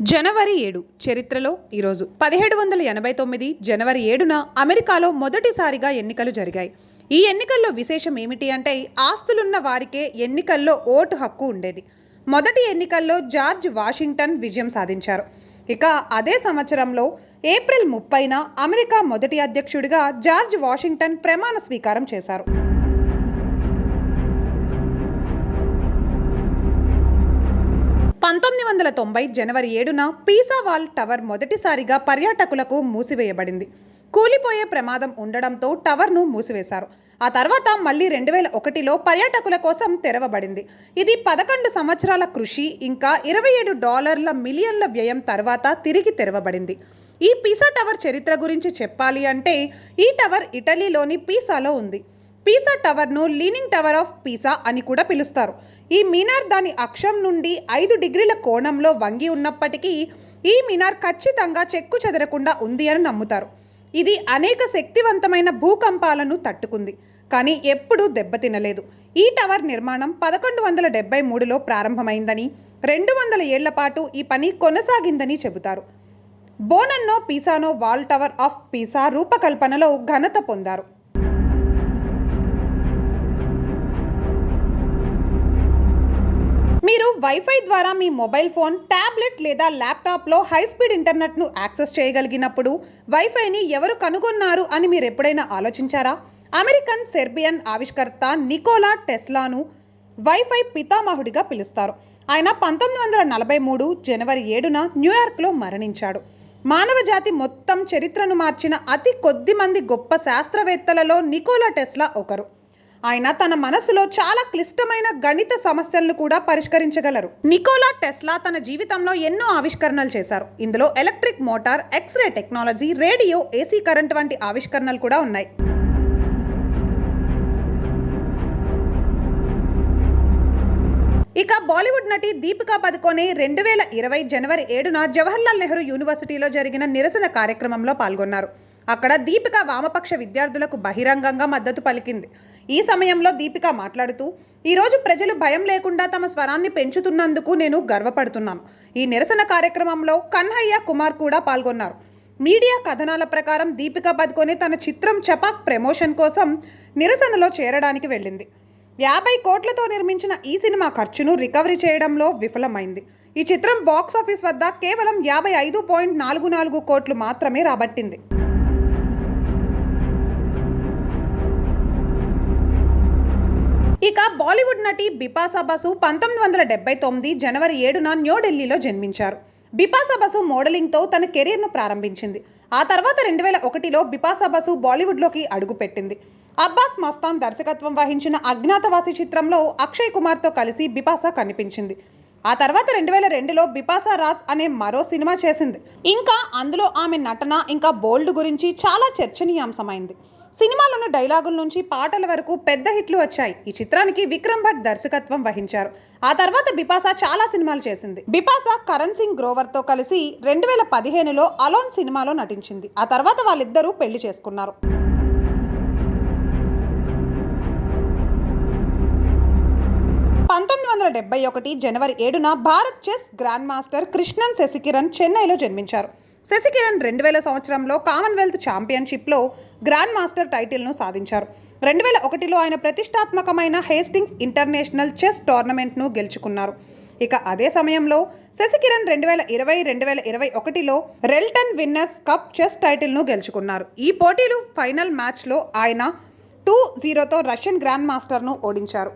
జనవరి 7 చరిత్రలో ఈరోజు 1789 జనవరి 7న అమెరికాలో మొదటిసారిగా ఎన్నికలు జరిగాయి. ఈ ఎన్నికల్లో విశేషం ఏమిటి అంటే ఆస్తులున్న వారికే ఎన్నికల్లో ఓటు హక్కు ఉండేది. మొదటి ఎన్నికల్లో జార్జ్ వాషింగ్టన్ విజయం సాధించారు. ఇక అదే సంవత్సరంలో ఏప్రిల్ 30న అమెరికా మొదటి అధ్యక్షుడిగా జార్జ్ వాషింగ్టన్ ప్రమాణ స్వీకారం చేశారు. 1990 జనవరి 7న పీసా వాల్ టవర్ మొదటిసారిగా పర్యాటకులకు మూసివేయబడింది. కూలిపోయే ప్రమాదం ఉండడంతో టవర్ను మూసివేశారు. ఆ తర్వాత మళ్ళీ 2001లో పర్యాటకుల కోసం తెరవబడింది. ఇది 11 సంవత్సరాల కృషి ఇంకా $27 మిలియన్ల వ్యయం తర్వాత తిరిగి తెరవబడింది. ఈ పీసా టవర్ చరిత్ర గురించి చెప్పాలి అంటే ఈ టవర్ ఇటలీలోని పీసాలో ఉంది. పీసా టవర్ను లీనింగ్ టవర్ ఆఫ్ పీసా అని కూడా పిలుస్తారు. ఈ మినార్ దాని అక్షం నుండి 5 డిగ్రీల కోణంలో వంగి ఉన్నప్పటికీ ఈ మినార్ ఖచ్చితంగా చెక్కు చెదరకుండా ఉంది అని నమ్ముతారు. ఇది అనేక శక్తివంతమైన భూకంపాలను తట్టుకుంది, కానీ ఎప్పుడూ దెబ్బతినలేదు. ఈ టవర్ నిర్మాణం 1173లో ప్రారంభమైందని, 200 ఏళ్ల పాటు ఈ పని కొనసాగిందని చెబుతారు. బోనన్నో పీసానో వాల్ టవర్ ఆఫ్ పీసా రూపకల్పనలో ఘనత పొందారు. మీరు వైఫై ద్వారా మీ మొబైల్ ఫోన్, ట్యాబ్లెట్ లేదా ల్యాప్టాప్లో హైస్పీడ్ ఇంటర్నెట్ను యాక్సెస్ చేయగలిగినప్పుడు వైఫైని ఎవరు కనుగొన్నారు అని మీరు ఎప్పుడైనా ఆలోచించారా? అమెరికన్ సెర్బియన్ ఆవిష్కర్త నికోలా టెస్లాను వైఫై పితామహుడిగా పిలుస్తారు. ఆయన 1943 జనవరి 7న న్యూయార్క్లో మరణించాడు. మానవ జాతి మొత్తం చరిత్రను మార్చిన అతి కొద్ది మంది గొప్ప శాస్త్రవేత్తలలో నికోలా టెస్లా ఒకరు. ఆయన తన మనసులో చాలా క్లిష్టమైన గణిత సమస్యలను కూడా పరిష్కరించగలరు. నికోలా టెస్లా తన జీవితంలో ఎన్నో ఆవిష్కరణలు చేశారు. ఇందులో electric motor, x-ray technology, radio, AC current వంటి ఆవిష్కరణలు కూడా ఉన్నాయి. ఇక బాలీవుడ్ నటి దీపికా పదుకొనే 2020 జనవరి 7న జవహర్లాల్ నెహ్రూ యూనివర్సిటీలో జరిగిన నిరసన కార్యక్రమంలో పాల్గొన్నారు. అక్కడ దీపిక వామపక్ష విద్యార్థులకు బహిరంగంగా మద్దతు పలికింది. ఈ సమయంలో దీపిక మాట్లాడుతూ, ఈరోజు ప్రజలు భయం లేకుండా తమ స్వరాన్ని పెంచుతున్నందుకు నేను గర్వపడుతున్నాను. ఈ నిరసన కార్యక్రమంలో కన్హయ్య కుమార్ కూడా పాల్గొన్నారు. మీడియా కథనాల ప్రకారం దీపిక పదుకొనే తన చిత్రం చపాక్ ప్రమోషన్ కోసం నిరసనలో చేరడానికి వెళ్ళింది. 50 కోట్లతో నిర్మించిన ఈ సినిమా ఖర్చును రికవరీ చేయడంలో విఫలమైంది. ఈ చిత్రం బాక్సాఫీస్ వద్ద కేవలం 55.44 కోట్లు మాత్రమే రాబట్టింది. ఇక బాలీవుడ్ నటి బిపాసా బసు 1979 జనవరి 7న న్యూఢిల్లీలో జన్మించారు. బిపాసా బసు మోడలింగ్తో తన కెరీర్ను ప్రారంభించింది. ఆ తర్వాత 2001లో బిపాసా బసు బాలీవుడ్లోకి అడుగుపెట్టింది. అబ్బాస్ మస్తాన్ దర్శకత్వం వహించిన అజ్ఞాతవాసి చిత్రంలో అక్షయ్ కుమార్తో కలిసి బిపాసా కనిపించింది. ఆ తర్వాత 2002లో బిపాసా రాజ్ అనే మరో సినిమా చేసింది. ఇంకా అందులో ఆమె నటన ఇంకా బోల్డ్ గురించి చాలా చర్చనీయాంశమైంది. సినిమాలోని డైలాగుల నుంచి పాటల వరకు పెద్ద హిట్లు వచ్చాయి. ఈ చిత్రానికి విక్రమ్ భట్ దర్శకత్వం వహించారు. ఆ తర్వాత బిపాసా చాలా సినిమాలు చేసింది. బిపాసా కరణ్ సింగ్ గ్రోవర్తో కలిసి 2015లో అలోన్ సినిమాలో నటించింది. ఆ తర్వాత వాళ్ళిద్దరూ పెళ్లి చేసుకున్నారు. జనవరి 7న Bharat chess grand master Krishnan Sasikiran చెన్నైలో జన్మించారు. శశికిరణ్ 2000 సంవత్సరంలో కామన్వెల్త్ ఛాంపియన్షిప్లో గ్రాండ్ మాస్టర్ టైటిల్ను సాధించారు. 2001లో ఆయన ప్రతిష్టాత్మకమైన హేస్టింగ్స్ ఇంటర్నేషనల్ చెస్ టోర్నమెంట్ను గెలుచుకున్నారు. ఇక అదే సమయంలో శశికిరణ్ 2020-2021లో రెల్టన్ విన్నర్స్ కప్ చెస్ టైటిల్ను గెలుచుకున్నారు. ఈ పోటీలు ఫైనల్ మ్యాచ్లో ఆయన 2-0తో రష్యన్ గ్రాండ్ మాస్టర్ను ఓడించారు.